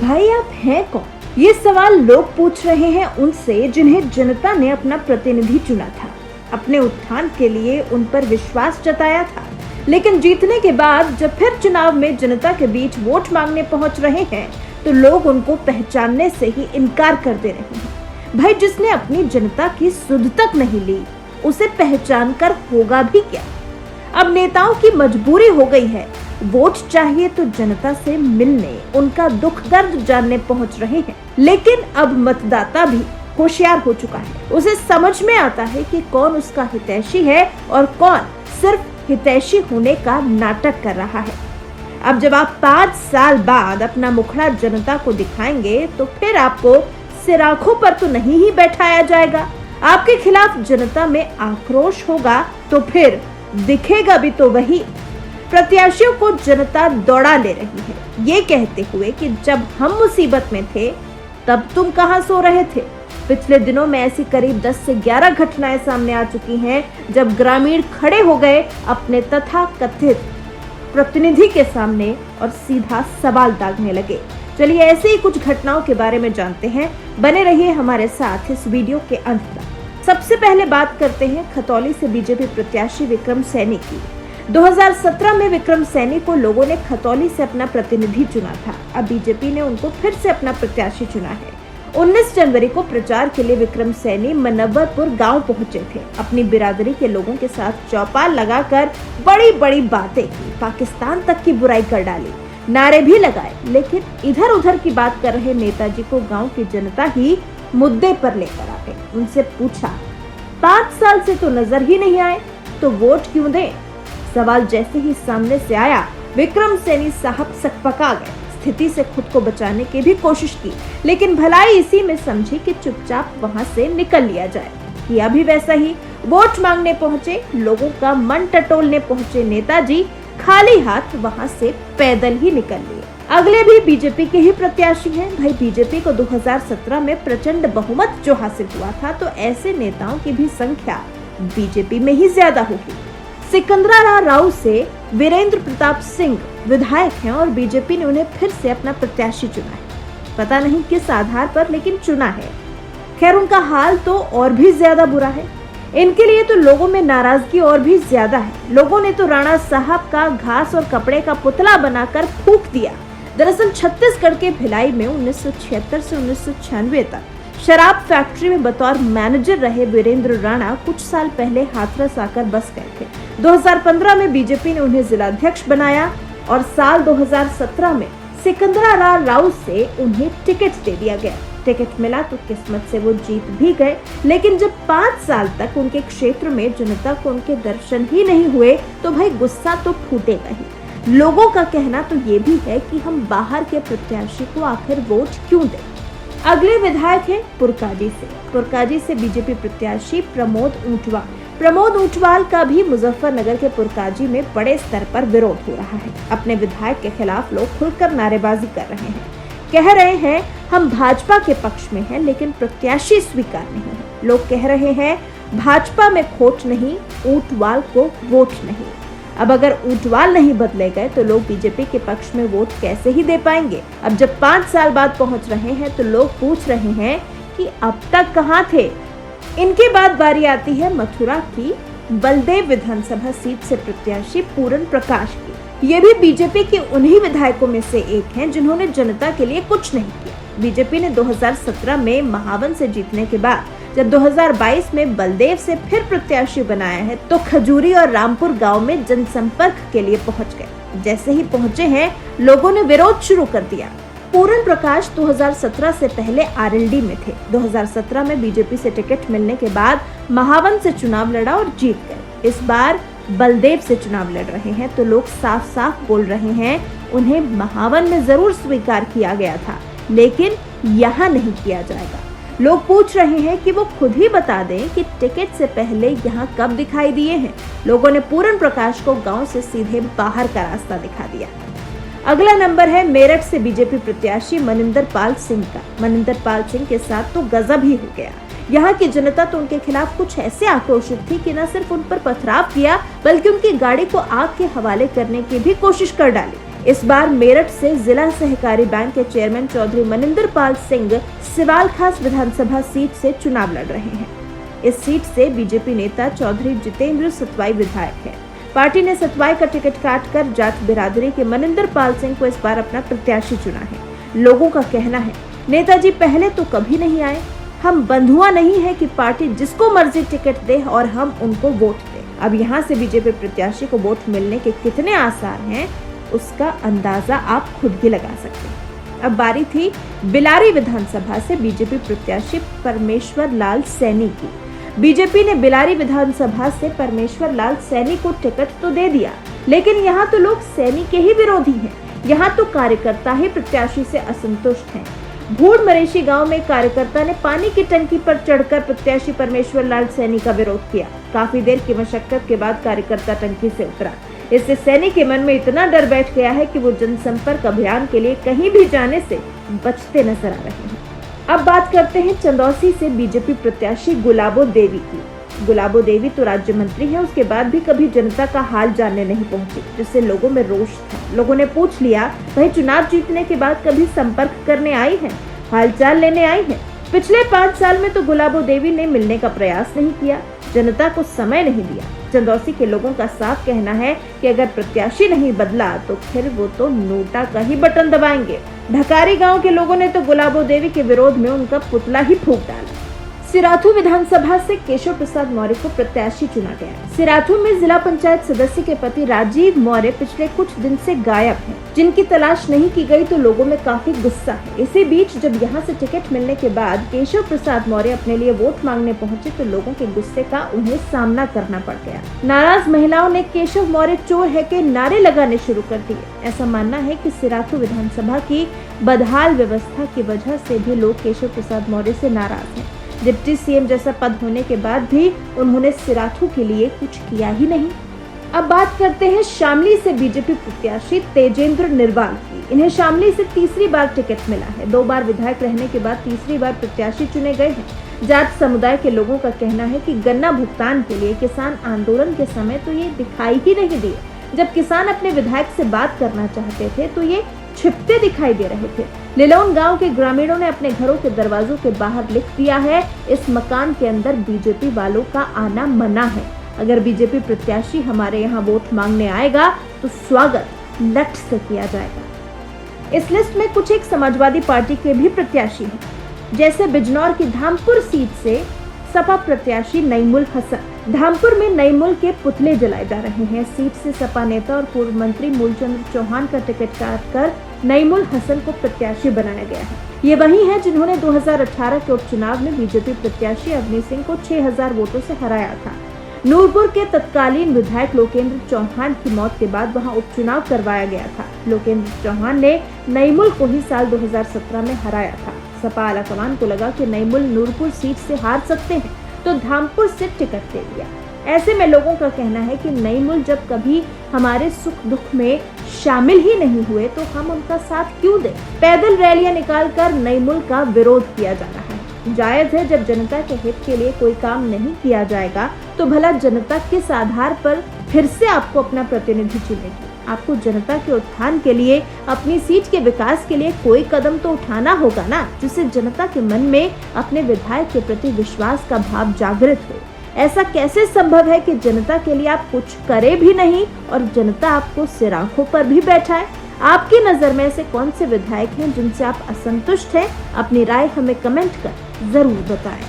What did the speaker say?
भाई आप हैं कौन? ये सवाल लोग पूछ रहे हैं उनसे जिन्हें जनता ने अपना प्रतिनिधि चुना था, अपने उत्थान के लिए उन पर विश्वास जताया था। लेकिन जीतने के बाद जब फिर चुनाव में जनता के बीच वोट मांगने पहुंच रहे हैं तो लोग उनको पहचानने से ही इनकार कर दे रहे हैं। भाई जिसने अपनी जनता की सुध तक नहीं ली उसे पहचान कर होगा भी क्या? अब नेताओं की मजबूरी हो गई है, वोट चाहिए तो जनता से मिलने, उनका दुख दर्द जानने पहुंच रहे हैं। लेकिन अब मतदाता भी होशियार हो चुका है, उसे समझ में आता है कि कौन उसका हितैषी है और कौन सिर्फ हितैषी होने का नाटक कर रहा है। अब जब आप 5 साल बाद अपना मुखड़ा जनता को दिखाएंगे तो फिर आपको सिराखों पर तो नहीं ही बैठाया जाएगा। आपके खिलाफ जनता में आक्रोश होगा तो फिर दिखेगा भी तो वही। प्रत्याशियों को जनता दौड़ा ले रही है ये कहते हुए कि जब हम मुसीबत में थे तब तुम कहां सो रहे थे। पिछले दिनों में ऐसी करीब 10 से 11 घटनाएं सामने आ चुकी हैं जब ग्रामीण खड़े हो गए अपने तथाकथित प्रतिनिधि के सामने और सीधा सवाल दागने लगे। चलिए ऐसे ही कुछ घटनाओं के बारे में जानते हैं, बने रहिए हमारे साथ इस वीडियो के अंत तक। सबसे पहले बात करते हैं खतौली से बीजेपी प्रत्याशी विक्रम सैनी की। 2017 में विक्रम सैनी को लोगों ने खतौली से अपना प्रतिनिधि चुना था। अब बीजेपी ने उनको फिर से अपना प्रत्याशी चुना है। 19 जनवरी को प्रचार के लिए विक्रम सैनी मनव्वरपुर गांव पहुंचे थे। अपनी बिरादरी के लोगों के साथ चौपाल लगाकर बड़ी बड़ी बातें की, पाकिस्तान तक की बुराई कर डाली, नारे भी लगाए। लेकिन इधर उधर की बात कर रहे नेताजी को गांव की जनता ही मुद्दे पर लेकर आ गई। उनसे पूछा, 5 साल से तो नजर ही नहीं आए तो वोट क्यों दें? सवाल जैसे ही सामने से आया विक्रम सैनी साहब सकपका गए। स्थिति से खुद को बचाने की भी कोशिश की, लेकिन भलाई इसी में समझी कि चुपचाप वहां से निकल लिया जाए। किया भी वैसा ही। वोट मांगने पहुंचे, लोगों का मन टटोलने पहुंचे नेताजी खाली हाथ वहां से पैदल ही निकल लिए। अगले भी बीजेपी के ही प्रत्याशी हैं। भाई बीजेपी को 2017 में प्रचंड बहुमत जो हासिल हुआ था तो ऐसे नेताओं की भी संख्या बीजेपी में ही ज्यादा होगी। सिकंदरा राव से वीरेंद्र प्रताप सिंह विधायक हैं और बीजेपी ने उन्हें फिर से अपना प्रत्याशी चुना है। पता नहीं किस आधार पर, लेकिन चुना है। खैर उनका हाल तो और भी ज्यादा बुरा है। इनके लिए तो लोगों में नाराजगी और भी ज्यादा है। लोगों ने तो राणा साहब का घास और कपड़े का पुतला बनाकर फूंक दिया। दरअसल छत्तीसगढ़ के भिलाई में 1976 से 1996 तक शराब फैक्ट्री में बतौर मैनेजर रहे वीरेंद्र राणा कुछ साल पहले हाथरस आकर बस गए थे। 2015 में बीजेपी ने उन्हें जिलाध्यक्ष बनाया और साल 2017 में सिकंदरा राव से उन्हें टिकट दे दिया गया। टिकट मिला तो किस्मत से वो जीत भी गए, लेकिन जब 5 साल तक उनके क्षेत्र में जनता को उनके दर्शन ही नहीं हुए तो भाई गुस्सा तो फूटेगा ही। लोगों का कहना तो ये भी है कि हम बाहर के प्रत्याशी को आखिर वोट क्यों दें। अगले विधायक है पुरकाजी से बीजेपी प्रत्याशी प्रमोद ऊंटवाल का भी मुजफ्फरनगर के पुरकाजी में बड़े स्तर पर विरोध हो रहा है। अपने विधायक के खिलाफ लोग खुलकर नारेबाजी कर रहे हैं, कह रहे हैं हम भाजपा के पक्ष में हैं लेकिन प्रत्याशी स्वीकार नहीं है। लोग कह रहे हैं भाजपा में खोट नहीं, ऊंटवाल को वोट नहीं। अब अगर ऊंटवाल नहीं बदले गए तो लोग बीजेपी के पक्ष में वोट कैसे ही दे पाएंगे। अब जब 5 साल बाद पहुंच रहे हैं तो लोग पूछ रहे हैं कि अब तक कहां थे। इनके बाद बारी आती है मथुरा की बलदेव विधानसभा सीट से प्रत्याशी पूरन प्रकाश की। ये भी बीजेपी के उन्हीं विधायकों में से एक हैं जिन्होंने जनता के लिए कुछ नहीं किया। बीजेपी ने 2017 में महावन से जीतने के बाद जब 2022 में बलदेव से फिर प्रत्याशी बनाया है तो खजूरी और रामपुर गांव में जनसंपर्क के लिए पहुंच गए। जैसे ही पहुंचे हैं लोगों ने विरोध शुरू कर दिया। पूरन प्रकाश 2017 से पहले आरएलडी में थे। 2017 में बीजेपी से टिकट मिलने के बाद महावन से चुनाव लड़ा और जीत गए। इस बार बलदेव से चुनाव लड़ रहे हैं तो लोग साफ साफ बोल रहे हैं उन्हें महावन में जरूर स्वीकार किया गया था लेकिन यहाँ नहीं किया जाएगा। लोग पूछ रहे हैं कि वो खुद ही बता दें कि टिकट से पहले यहाँ कब दिखाई दिए हैं। लोगों ने पूरन प्रकाश को गांव से सीधे बाहर का रास्ता दिखा दिया। अगला नंबर है मेरठ से बीजेपी प्रत्याशी मनिंदर पाल सिंह का। मनिंदर पाल सिंह के साथ तो गजब ही हो गया। यहाँ की जनता तो उनके खिलाफ कुछ ऐसे आक्रोशित थी कि न सिर्फ उन पर पथराव किया बल्कि उनकी गाड़ी को आग के हवाले करने की भी कोशिश कर डाली। इस बार मेरठ से जिला सहकारी बैंक के चेयरमैन चौधरी मनिंदर पाल सिंह सिवाल खास विधानसभा सीट से चुनाव लड़ रहे हैं। इस सीट से बीजेपी नेता चौधरी जितेंद्र सतवाई विधायक है। पार्टी ने सतवाई का टिकट काटकर जाट बिरादरी के मनिंदर पाल सिंह को इस बार अपना प्रत्याशी चुना है। लोगों का कहना है, नेताजी पहले तो कभी नहीं आए, हम बंधुआ नहीं है कि पार्टी जिसको मर्जी टिकट दे और हम उनको वोट दें। अब यहाँ से बीजेपी प्रत्याशी को वोट मिलने के कितने आसार हैं, उसका अंदाजा आप खुद ही लगा सकते हैं। अब बारी थी बिलारी विधानसभा से बीजेपी प्रत्याशी परमेश्वर लाल सैनी की। बीजेपी ने बिलारी विधानसभा से परमेश्वर लाल सैनी को टिकट तो दे दिया, लेकिन यहाँ तो लोग सैनी के ही विरोधी हैं। यहाँ तो कार्यकर्ता ही प्रत्याशी से असंतुष्ट हैं। भूड़ मरेशी गांव में कार्यकर्ता ने पानी की टंकी पर चढ़कर प्रत्याशी परमेश्वर लाल सैनी का विरोध किया। काफी देर की मशक्कत के बाद कार्यकर्ता टंकी से उतरा। इससे सैनी के मन में इतना डर बैठ गया है कि वो जनसंपर्क अभियान के लिए कहीं भी जाने से बचते नजर आ रहे हैं। अब बात करते हैं चंदौसी से बीजेपी प्रत्याशी गुलाबो देवी की। गुलाबो देवी तो राज्य मंत्री है, उसके बाद भी कभी जनता का हाल जानने नहीं पहुंची, जिससे लोगों में रोष था। लोगों ने पूछ लिया, वही चुनाव जीतने के बाद कभी संपर्क करने आई है, हालचाल लेने आई है? पिछले 5 साल में तो गुलाबो देवी ने मिलने का प्रयास नहीं किया, जनता को समय नहीं दिया। चंदौसी के लोगों का साफ कहना है कि अगर प्रत्याशी नहीं बदला तो फिर वो तो नोटा का ही बटन दबाएंगे। ढकारी गांव के लोगों ने तो गुलाबो देवी के विरोध में उनका पुतला ही फूंक डाला। सिराथू विधानसभा से केशव प्रसाद मौर्य को प्रत्याशी चुना गया। सिराथू में जिला पंचायत सदस्य के पति राजीव मौर्य पिछले कुछ दिन से गायब हैं, जिनकी तलाश नहीं की गई तो लोगों में काफी गुस्सा है। इसी बीच जब यहां से टिकट मिलने के बाद केशव प्रसाद मौर्य अपने लिए वोट मांगने पहुंचे तो लोगों के गुस्से का उन्हें सामना करना पड़ गया। नाराज महिलाओं ने केशव मौर्य चोर है के नारे लगाने शुरू कर दिए। ऐसा मानना है कि सिराथू विधानसभा की बदहाल व्यवस्था की वजह से भी लोग केशव प्रसाद मौर्य से नाराज हैं। डिप्टी सीएम जैसा पद होने के बाद भी उन्होंने सिराथू के लिए कुछ किया ही नहीं। अब बात करते हैं शामली से बीजेपी प्रत्याशी तेजेंद्र निर्वाल की। इन्हें शामली से तीसरी बार टिकट मिला है। 2 बार विधायक रहने के बाद तीसरी बार प्रत्याशी चुने गए हैं। जाट समुदाय के लोगों का कहना है कि गन्ना भुगतान के लिए किसान आंदोलन के समय तो ये दिखाई ही नहीं दिए। जब किसान अपने विधायक से बात करना चाहते थे तो ये छिपते दिखाई दे रहे थे। लिलौन गांव के ग्रामीणों ने अपने घरों के दरवाजों के बाहर लिख दिया है, इस मकान के अंदर बीजेपी वालों का आना मना है। अगर बीजेपी प्रत्याशी हमारे यहाँ वोट मांगने आएगा तो स्वागत लट से किया जाएगा। इस लिस्ट में कुछ एक समाजवादी पार्टी के भी प्रत्याशी हैं, जैसे बिजनौर की धामपुर सीट से सपा प्रत्याशी नईमुल हसन। धामपुर में नईमुल के पुतले जलाए जा रहे हैं। सीट से सपा नेता और पूर्व मंत्री मूलचंद चौहान का टिकट काटकर नईमुल हसन को प्रत्याशी बनाया गया है। ये वही है जिन्होंने 2018 के उपचुनाव में बीजेपी प्रत्याशी अवनी सिंह को 6000 वोटों से हराया था। नूरपुर के तत्कालीन विधायक लोकेंद्र चौहान की मौत के बाद वहां उपचुनाव करवाया गया था। लोकेंद्र चौहान ने नईमुल को ही साल 2017 में हराया था। सपा आलाकमान को लगा कि नईमुल नूरपुर सीट से हार सकते हैं तो धामपुर से टिकट दे दिया। ऐसे में लोगों का कहना है कि नईमुल जब कभी हमारे सुख दुख में शामिल ही नहीं हुए तो हम उनका साथ क्यों दें। पैदल रैलियां निकालकर नईमुल का विरोध किया जा रहा है। जायज है, जब जनता के हित के लिए कोई काम नहीं किया जाएगा तो भला जनता किस आधार पर फिर से आपको अपना प्रतिनिधि चुनेगी। आपको जनता के उत्थान के लिए, अपनी सीट के विकास के लिए कोई कदम तो उठाना होगा ना, जिससे जनता के मन में अपने विधायक के प्रति विश्वास का भाव जागृत हो। ऐसा कैसे संभव है कि जनता के लिए आप कुछ करे भी नहीं और जनता आपको सिर आंखों पर भी बैठाए। आपकी नजर में ऐसे कौन से विधायक हैं जिनसे आप असंतुष्ट हैं? अपनी राय हमें कमेंट कर जरूर बताएं।